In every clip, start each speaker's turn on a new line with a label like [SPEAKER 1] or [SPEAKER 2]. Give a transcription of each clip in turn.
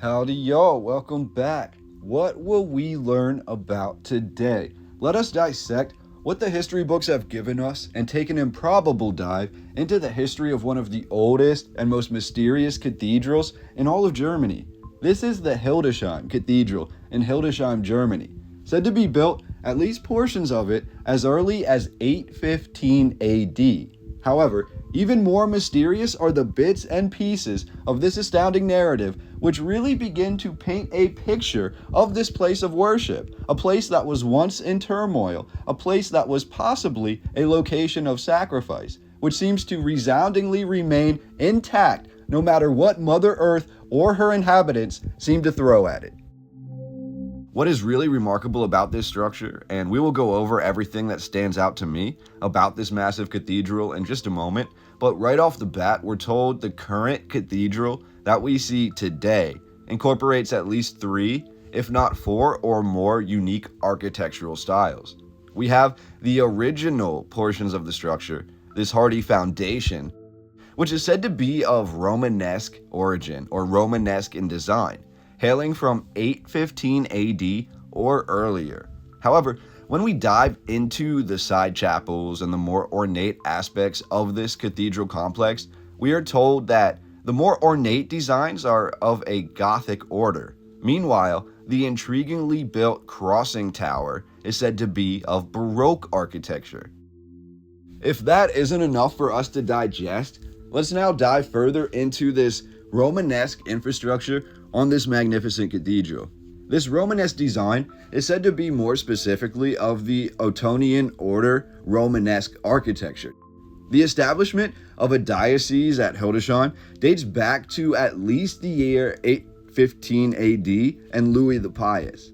[SPEAKER 1] Howdy y'all, welcome back. What will we learn about today? Let us dissect what the history books have given us and take an improbable dive into the history of one of the oldest and most mysterious cathedrals in all of Germany. This is the Hildesheim Cathedral in Hildesheim, Germany, said to be built, at least portions of it, as early as 815 AD. However, even more mysterious are the bits and pieces of this astounding narrative, which really begin to paint a picture of this place of worship, a place that was once in turmoil, a place that was possibly a location of sacrifice, which seems to resoundingly remain intact no matter what Mother Earth or her inhabitants seem to throw at it. What is really remarkable about this structure, and we will go over everything that stands out to me about this massive cathedral in just a moment, but right off the bat, we're told the current cathedral that we see today incorporates at least 3, if not 4 or more unique architectural styles. We have the original portions of the structure, this hardy foundation, which is said to be of Romanesque origin or Romanesque in design, hailing from 815 AD or earlier. However, when we dive into the side chapels and the more ornate aspects of this cathedral complex, we are told that the more ornate designs are of a Gothic order. Meanwhile, the intriguingly built crossing tower is said to be of Baroque architecture. If that isn't enough for us to digest, let's now dive further into this Romanesque infrastructure on this magnificent cathedral. This Romanesque design is said to be more specifically of the Ottonian order Romanesque architecture. The establishment of a diocese at Hildesheim dates back to at least the year 815 AD and Louis the Pious.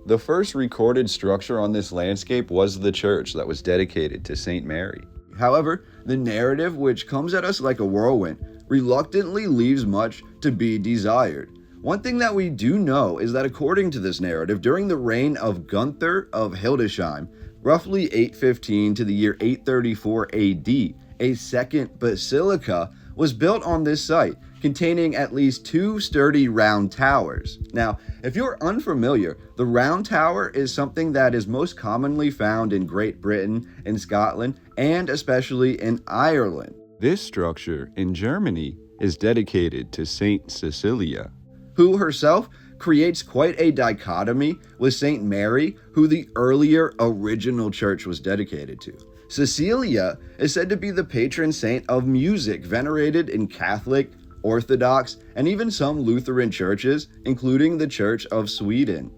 [SPEAKER 1] The first recorded structure on this landscape was the church that was dedicated to Saint Mary. However, the narrative, which comes at us like a whirlwind, reluctantly leaves much to be desired. One thing that we do know is that according to this narrative, during the reign of Gunther of Hildesheim, roughly 815 to the year 834 AD, a second basilica was built on this site, containing at least 2 sturdy round towers. Now, if you're unfamiliar, the round tower is something that is most commonly found in Great Britain, in Scotland, and especially in Ireland. This structure in Germany is dedicated to Saint Cecilia, who herself creates quite a dichotomy with Saint Mary, who the earlier original church was dedicated to. Cecilia is said to be the patron saint of music, venerated in Catholic, Orthodox, and even some Lutheran churches, including the Church of Sweden.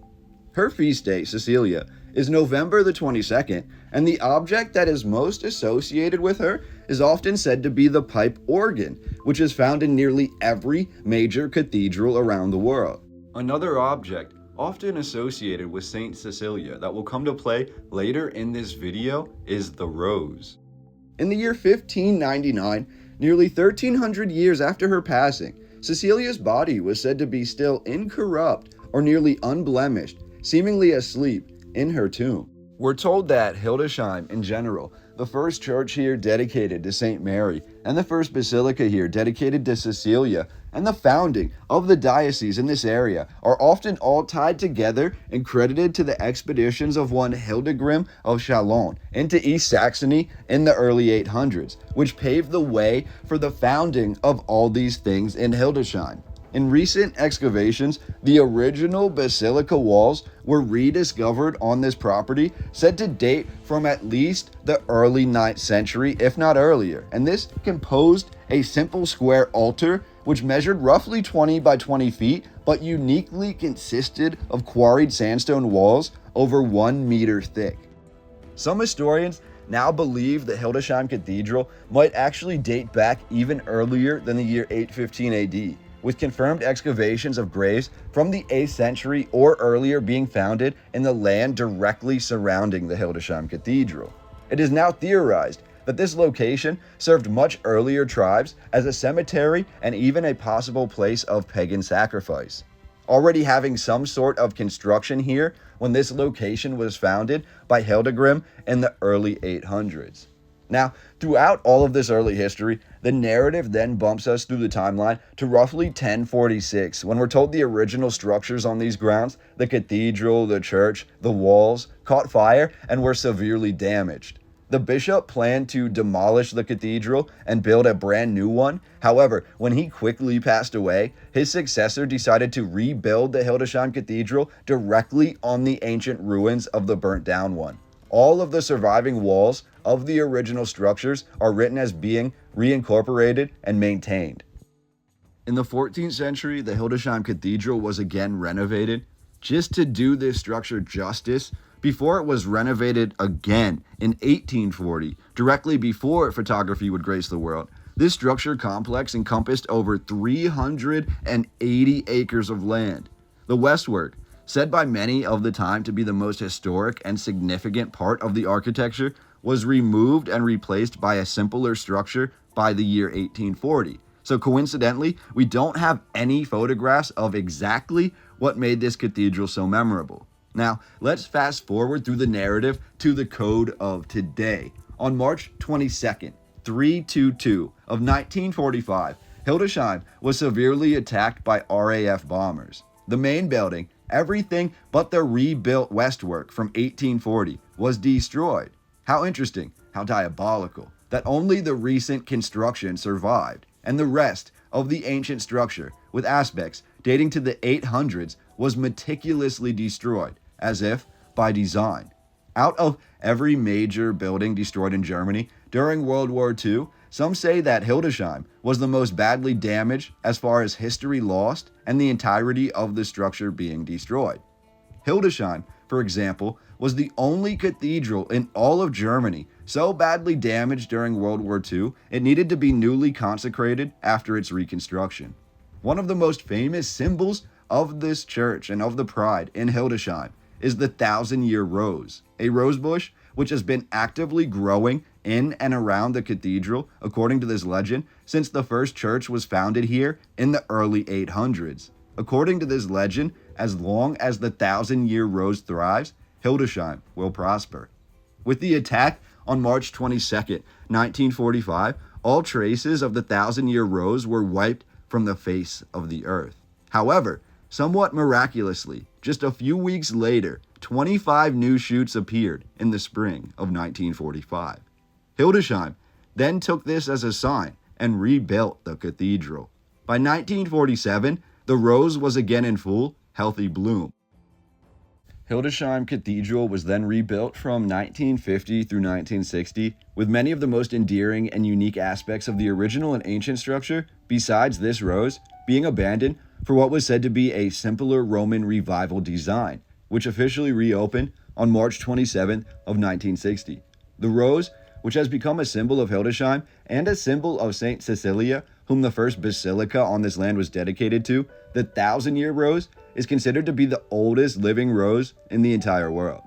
[SPEAKER 1] Her feast day, Cecilia, is November the 22nd, and the object that is most associated with her is often said to be the pipe organ, which is found in nearly every major cathedral around the world. Another object often associated with Saint Cecilia that will come to play later in this video is the rose. In the year 1599, nearly 1300 years after her passing, Cecilia's body was said to be still incorrupt or nearly unblemished, seemingly asleep in her tomb. We're told that Hildesheim in general, the first church here dedicated to Saint Mary, and the first basilica here dedicated to Cecilia, and the founding of the diocese in this area are often all tied together and credited to the expeditions of one Hildegrim of Chalon into East Saxony in the early 800s, which paved the way for the founding of all these things in Hildesheim. In recent excavations, the original basilica walls were rediscovered on this property, said to date from at least the early 9th century, if not earlier, and this composed a simple square altar which measured roughly 20 by 20 feet, but uniquely consisted of quarried sandstone walls over 1 meter thick. Some historians now believe that Hildesheim Cathedral might actually date back even earlier than the year 815 AD. With confirmed excavations of graves from the 8th century or earlier being founded in the land directly surrounding the Hildesheim Cathedral. It is now theorized that this location served much earlier tribes as a cemetery and even a possible place of pagan sacrifice, already having some sort of construction here when this location was founded by Hildegrim in the early 800s. Now, throughout all of this early history, the narrative then bumps us through the timeline to roughly 1046, when we're told the original structures on these grounds, the cathedral, the church, the walls, caught fire and were severely damaged. The bishop planned to demolish the cathedral and build a brand new one. However, when he quickly passed away, his successor decided to rebuild the Hildesheim Cathedral directly on the ancient ruins of the burnt down one. All of the surviving walls of the original structures are written as being reincorporated and maintained. In the 14th century, the Hildesheim Cathedral was again renovated. Just to do this structure justice, before it was renovated again in 1840, directly before photography would grace the world, this structure complex encompassed over 380 acres of land. The westwork, said by many of the time to be the most historic and significant part of the architecture, was removed and replaced by a simpler structure by the year 1840. So coincidentally, we don't have any photographs of exactly what made this cathedral so memorable. Now, let's fast forward through the narrative to the code of today. On March 22nd, 322 of 1945, Hildesheim was severely attacked by RAF bombers. The main building, everything but the rebuilt westwork from 1840, was destroyed. How interesting, how diabolical, that only the recent construction survived, and the rest of the ancient structure, with aspects dating to the 800s, was meticulously destroyed, as if by design. Out of every major building destroyed in Germany during World War II, some say that Hildesheim was the most badly damaged as far as history lost and the entirety of the structure being destroyed. Hildesheim, for example, was the only cathedral in all of Germany so badly damaged during World War II, it needed to be newly consecrated after its reconstruction. One of the most famous symbols of this church and of the pride in Hildesheim is the 1,000-year rose, a rose bush which has been actively growing in and around the cathedral, according to this legend, since the first church was founded here in the early 800s. According to this legend, as long as the 1,000-year rose thrives, Hildesheim will prosper. With the attack on March 22nd, 1945, all traces of the 1,000-year rose were wiped from the face of the earth. However, somewhat miraculously, just a few weeks later, 25 new shoots appeared in the spring of 1945. Hildesheim then took this as a sign and rebuilt the cathedral. By 1947, the rose was again in full, healthy bloom. Hildesheim Cathedral was then rebuilt from 1950 through 1960, with many of the most endearing and unique aspects of the original and ancient structure, besides this rose, being abandoned for what was said to be a simpler Roman revival design, which officially reopened on March 27th of 1960. The rose, which has become a symbol of Hildesheim and a symbol of Saint Cecilia, whom the first basilica on this land was dedicated to, the 1,000-year rose, is considered to be the oldest living rose in the entire world.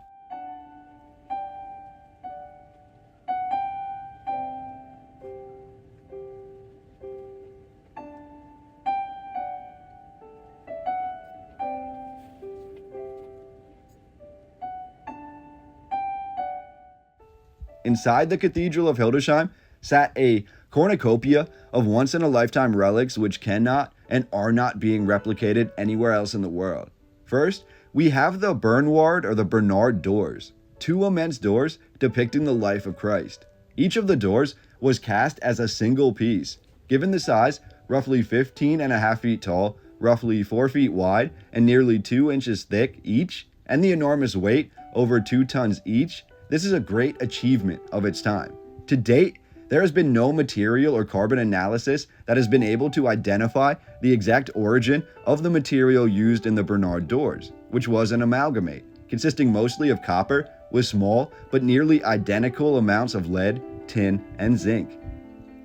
[SPEAKER 1] Inside the Cathedral of Hildesheim sat a cornucopia of once-in-a-lifetime relics which cannot and are not being replicated anywhere else in the world. First, we have the Bernward Doors, two immense doors depicting the life of Christ. Each of the doors was cast as a single piece. Given the size, roughly 15.5 feet tall, roughly 4 feet wide, and nearly 2 inches thick each, and the enormous weight, over 2 tons each, this is a great achievement of its time. To date, there has been no material or carbon analysis that has been able to identify the exact origin of the material used in the Bernward Doors, which was an amalgamate, consisting mostly of copper with small but nearly identical amounts of lead, tin, and zinc.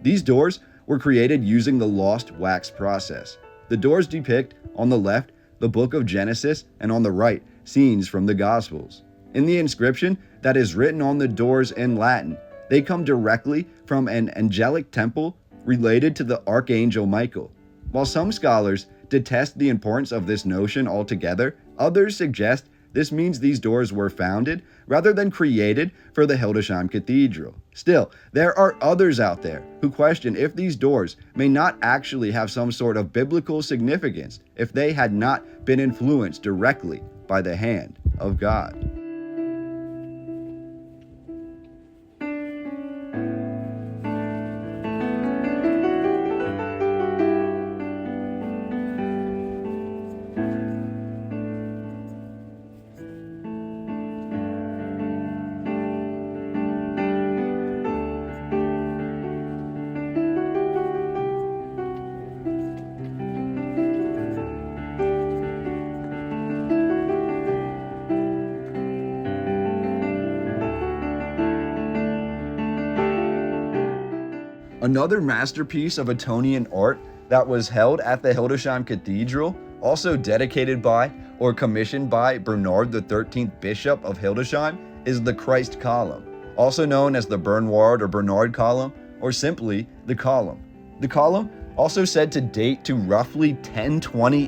[SPEAKER 1] These doors were created using the lost wax process. The doors depict, on the left, the book of Genesis, and on the right, scenes from the Gospels. In the inscription that is written on the doors in Latin, they come directly from an angelic temple related to the Archangel Michael. While some scholars detest the importance of this notion altogether, others suggest This means these doors were founded rather than created for the Hildesheim Cathedral. Still, there are others out there who question if these doors may not actually have some sort of biblical significance if they had not been influenced directly by the hand of God. Another masterpiece of Etonian art that was held at the Hildesheim Cathedral, also dedicated by or commissioned by Bernward the 13th Bishop of Hildesheim, is the Christ Column, also known as the Bernward or Bernward Column, or simply the Column. The Column, also said to date to roughly 1020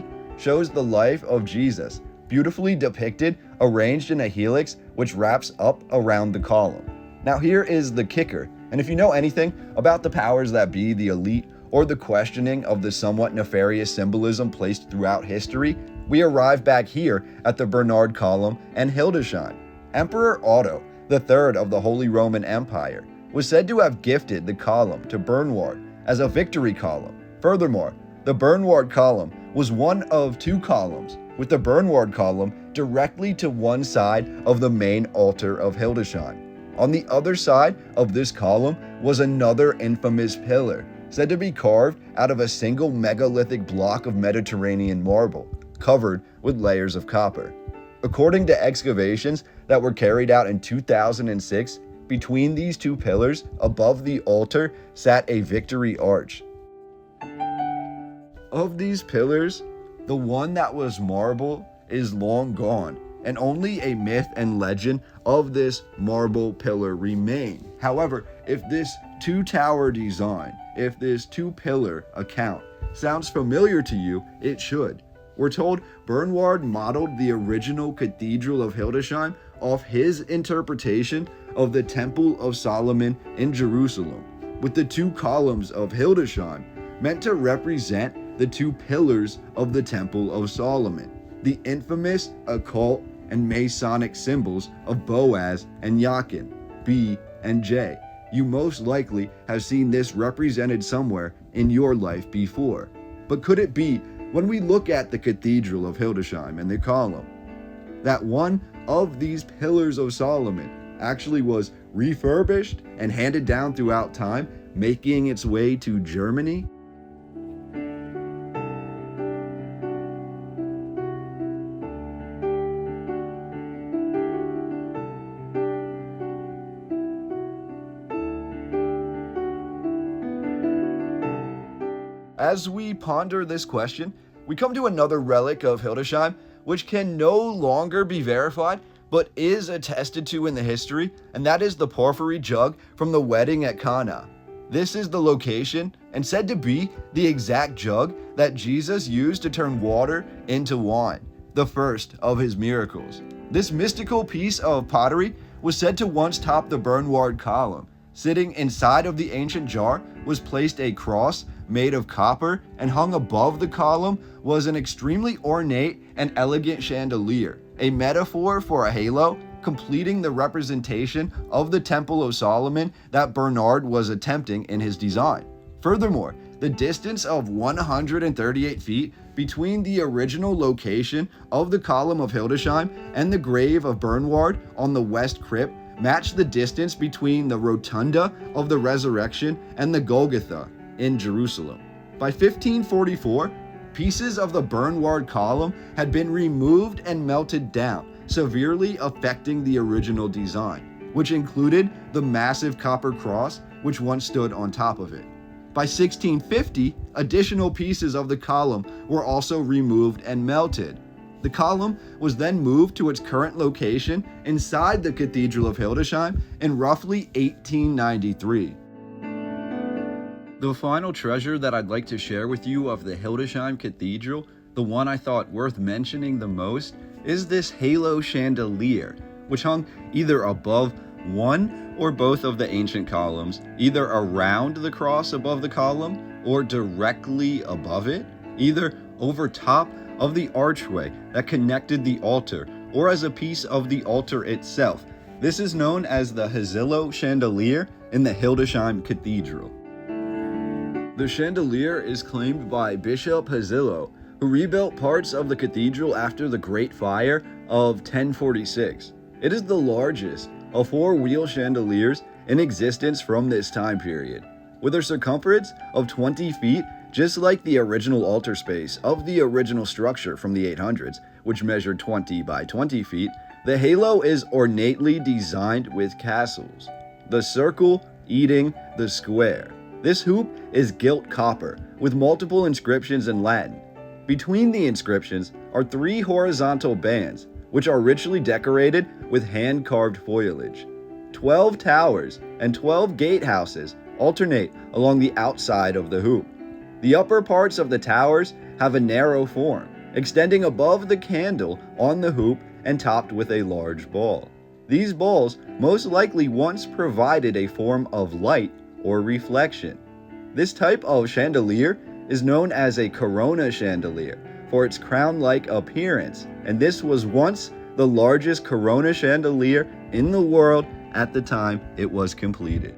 [SPEAKER 1] AD, shows the life of Jesus, beautifully depicted, arranged in a helix which wraps up around the column. Now here is the kicker. And if you know anything about the powers that be, the elite, or the questioning of the somewhat nefarious symbolism placed throughout history, we arrive back here at the Bernward Column and Hildesheim. Emperor Otto III of the Holy Roman Empire was said to have gifted the column to Bernward as a victory column. Furthermore, the Bernward Column was one of two columns, with the Bernward Column directly to one side of the main altar of Hildesheim. On the other side of this column was another infamous pillar, said to be carved out of a single megalithic block of Mediterranean marble, covered with layers of copper. According to excavations that were carried out in 2006, between these two pillars, above the altar, sat a victory arch. Of these pillars, the one that was marble is long gone, and only a myth and legend of this marble pillar remain. However, if this two-tower design, if this two-pillar account sounds familiar to you, it should. We're told Bernward modeled the original Cathedral of Hildesheim off his interpretation of the Temple of Solomon in Jerusalem, with the two columns of Hildesheim meant to represent the two pillars of the Temple of Solomon, the infamous occult and Masonic symbols of Boaz and Jachin, B and J. You most likely have seen this represented somewhere in your life before. But could it be, when we look at the Cathedral of Hildesheim and the column, that one of these pillars of Solomon actually was refurbished and handed down throughout time, making its way to Germany? As we ponder this question, we come to another relic of Hildesheim, which can no longer be verified, but is attested to in the history, and that is the porphyry jug from the wedding at Cana. This is the location, and said to be the exact jug that Jesus used to turn water into wine, the first of his miracles. This mystical piece of pottery was said to once top the Bernward Column. Sitting inside of the ancient jar was placed a cross made of copper, and hung above the column was an extremely ornate and elegant chandelier, a metaphor for a halo, completing the representation of the Temple of Solomon that Bernward was attempting in his design. Furthermore, the distance of 138 feet between the original location of the column of Hildesheim and the grave of Bernward on the west crypt matched the distance between the rotunda of the resurrection and the Golgotha in Jerusalem. By 1544, pieces of the Bernward Column had been removed and melted down, severely affecting the original design, which included the massive copper cross which once stood on top of it. By 1650, additional pieces of the column were also removed and melted. The column was then moved to its current location inside the Cathedral of Hildesheim in roughly 1893. The final treasure that I'd like to share with you of the Hildesheim Cathedral, the one I thought worth mentioning the most, is this halo chandelier, which hung either above one or both of the ancient columns, either around the cross above the column or directly above it, either over top of the archway that connected the altar or as a piece of the altar itself. This is known as the Hezilo Chandelier in the Hildesheim Cathedral. The chandelier is claimed by Bishop Hezilo, who rebuilt parts of the cathedral after the Great Fire of 1046. It is the largest of four-wheel chandeliers in existence from this time period, with a circumference of 20 feet, just like the original altar space of the original structure from the 800s, which measured 20 by 20 feet. The halo is ornately designed with castles, the circle eating the square. This hoop is gilt copper with multiple inscriptions in Latin. Between the inscriptions are 3 horizontal bands, which are richly decorated with hand-carved foliage. 12 towers and 12 gatehouses alternate along the outside of the hoop. The upper parts of the towers have a narrow form, extending above the candle on the hoop and topped with a large ball. These balls most likely once provided a form of light or reflection. This type of chandelier is known as a corona chandelier for its crown-like appearance, and this was once the largest corona chandelier in the world at the time it was completed.